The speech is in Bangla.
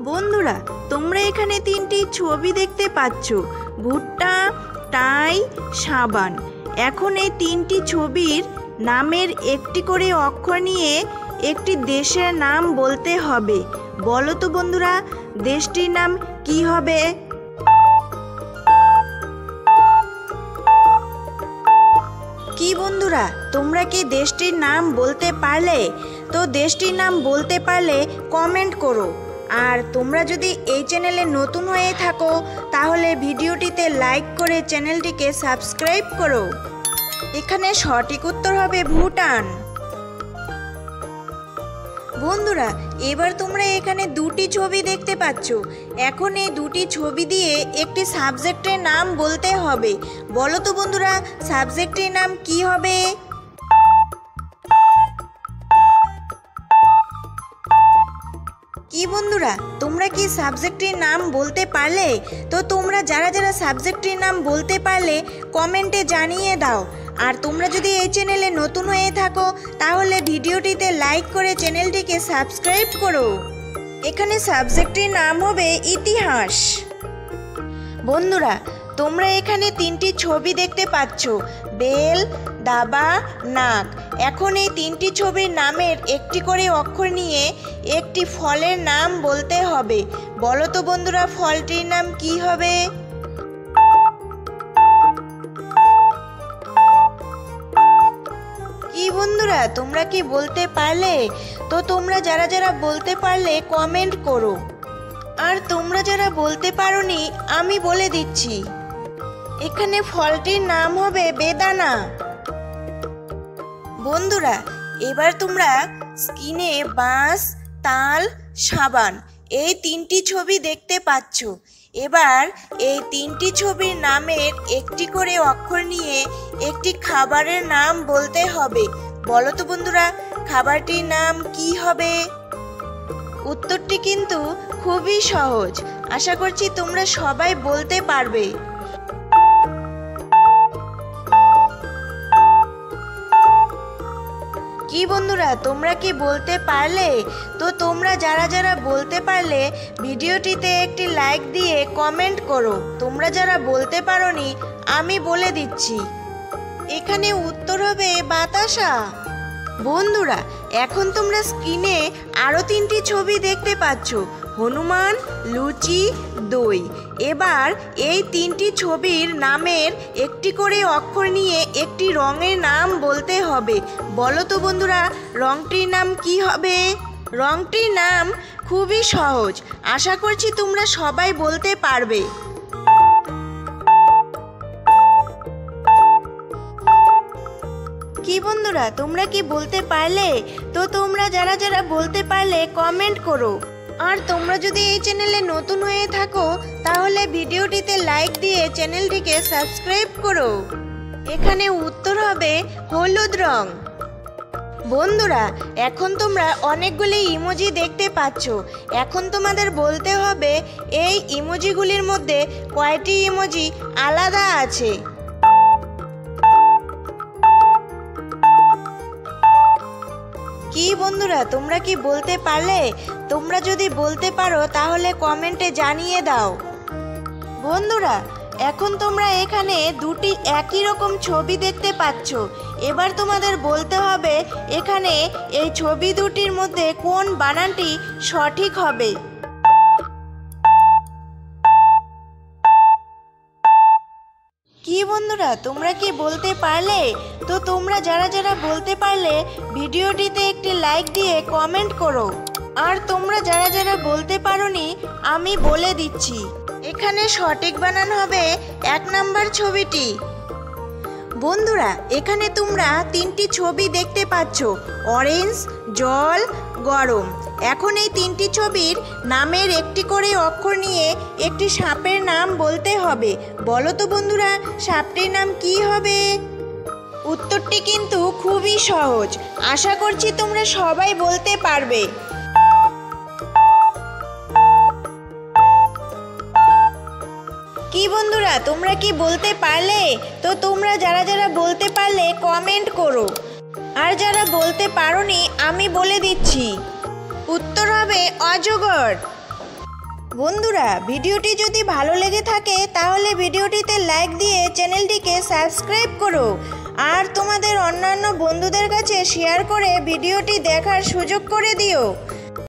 বন্ধুরা, তোমরা এখানে তিনটি ছবি দেখতে পাচ্ছ, ভুট্টা, টাই, সাবান। এখন এই তিনটি ছবির নামের একটি করে অক্ষর নিয়ে একটি দেশের নাম বলতে হবে। বলো তো বন্ধুরা, দেশটির নাম কি হবে? কি বন্ধুরা, তোমরা কি দেশটির নাম বলতে পারলে? তো দেশটির নাম বলতে পারলে কমেন্ট করো। আর তোমরা যদি এই চ্যানেলে নতুন হয়ে থাকো তাহলে ভিডিওটিতে লাইক করে চ্যানেলটিকে সাবস্ক্রাইব করো। এখানে সঠিক উত্তর হবে ভুটান। বন্ধুরা, এবার তোমরা এখানে দুটি ছবি দেখতে পাচ্ছ। এখন এই দুটি ছবি দিয়ে একটি সাবজেক্টের নাম বলতে হবে। বলো তো বন্ধুরা, সাবজেক্টের নাম কি হবে? কি বন্ধুরা, তোমরা কি সাবজেক্টের নাম বলতে পারলে? তো তোমরা যারা যারা সাবজেক্টের নাম বলতে পারলে কমেন্টে জানিয়ে দাও। আর তোমরা যদি এই চ্যানেলে নতুন হয়ে থাকো তাহলে ভিডিওটিতে লাইক করে চ্যানেলটিকে সাবস্ক্রাইব করো। এখানে সাবজেক্টের নাম হবে ইতিহাস। বন্ধুরা, তোমরা এখানে তিনটি ছবি দেখতে পাচ্ছ, বেল, দাবা, নাক। এখন এই তিনটি ছবির নামের একটি করে অক্ষর নিয়ে একটি ফলের নাম বলতে হবে। বলো তো বন্ধুরা, ফলটির নাম কি হবে? কি বন্ধুরা, তোমরা কি বলতে পারলে? তো তোমরা যারা যারা বলতে পারলে কমেন্ট করো। আর তোমরা যারা বলতে পারোনি আমি বলে দিচ্ছি, এখানে ফলটির নাম হবে বেদানা। বন্ধুরা, এবার তোমরা স্ক্রিনে বাঁশ, তাল, সাবান এই তিনটি ছবি দেখতে পাচ্ছ। এবার এই তিনটি ছবির নামের একটি করে অক্ষর নিয়ে একটি খাবারের নাম বলতে হবে। বলো তো বন্ধুরা, খাবারটির নাম কি হবে? উত্তরটি কিন্তু খুবই সহজ। আশা করছি তোমরা সবাই বলতে পারবে। কি বন্ধুরা, তোমরা কি বলতে পারলে? তো তোমরা যারা যারা বলতে পারলে ভিডিওটিতে একটি লাইক দিয়ে কমেন্ট করো। তোমরা যারা বলতে পারোনি আমি বলে দিচ্ছি, এখানে উত্তর হবে বাতাসা। বন্ধুরা, এখন তোমরা স্ক্রিনে আরও তিনটি ছবি দেখতে পাচ্ছ, হনুমান, লুচি, দই। এবার এই তিনটি ছবির নামের একটি করে অক্ষর নিয়ে একটি রঙের নাম বলতে হবে। বলো তো বন্ধুরা, রঙটির নাম কি হবে? রঙটির নাম খুবই সহজ। আশা করছি তোমরা সবাই বলতে পারবে। কি বন্ধুরা, তোমরা কি বলতে পারলে? তো তোমরা যারা যারা বলতে পারলে কমেন্ট করো। আর তোমরা যদি এই চ্যানেলে নতুন হয়ে থাকো তাহলে ভিডিওটিতে লাইক দিয়ে চ্যানেলটিকে সাবস্ক্রাইব করো। এখানে উত্তর হবে হলুদ রং। বন্ধুরা, এখন তোমরা অনেকগুলি ইমোজি দেখতে পাচ্ছ। এখন তোমাদের বলতে হবে এই ইমোজিগুলির মধ্যে কয়টি ইমোজি আলাদা আছে। কি বন্ধুরা, তোমরা কি বলতে পারলে? তোমরা যদি বলতে পারো তাহলে কমেন্টে জানিয়ে দাও। বন্ধুরা, এখন তোমরা এখানে দুটি একই রকম ছবি দেখতে পাচ্ছ। এবার তোমাদের বলতে হবে এখানে এই ছবি দুটির মধ্যে কোন বানানটি সঠিক হবে। কি বন্ধুরা, তোমরা কি বলতে পারলে? তো তোমরা যারা যারা বলতে পারলে ভিডিওটিতে একটি লাইক দিয়ে কমেন্ট করো। আর তোমরা যারা যারা বলতে পারোনি আমি বলে দিচ্ছি, এখানে সঠিক বানান হবে 1 নাম্বার ছবিটি। বন্ধুরা, এখানে তোমরা তিনটি ছবি দেখতে পাচ্ছ, অরেঞ্জ, জল, গরম। এখন এই তিনটি ছবির নামের একটি করে অক্ষর নিয়ে একটি সাপের নাম বলতে হবে। বলো তো বন্ধুরা, সাপটির নাম কি হবে? উত্তরটি কিন্তু খুবই সহজ। আশা করছি তোমরা সবাই বলতে পারবে। কি বন্ধুরা, তোমরা কি বলতে পারলে? তো তোমরা যারা যারা বলতে পারলে কমেন্ট করো। আর যারা বলতে পারোনি আমি বলে দিচ্ছি, উত্তর হবে অজগর। বন্ধুরা, ভিডিওটি যদি ভালো লেগে থাকে তাহলে ভিডিওটিতে লাইক দিয়ে চ্যানেলটিকে সাবস্ক্রাইব করো আর তোমাদের অন্যান্য বন্ধুদের কাছে শেয়ার করে ভিডিওটি দেখার সুযোগ করে দিও।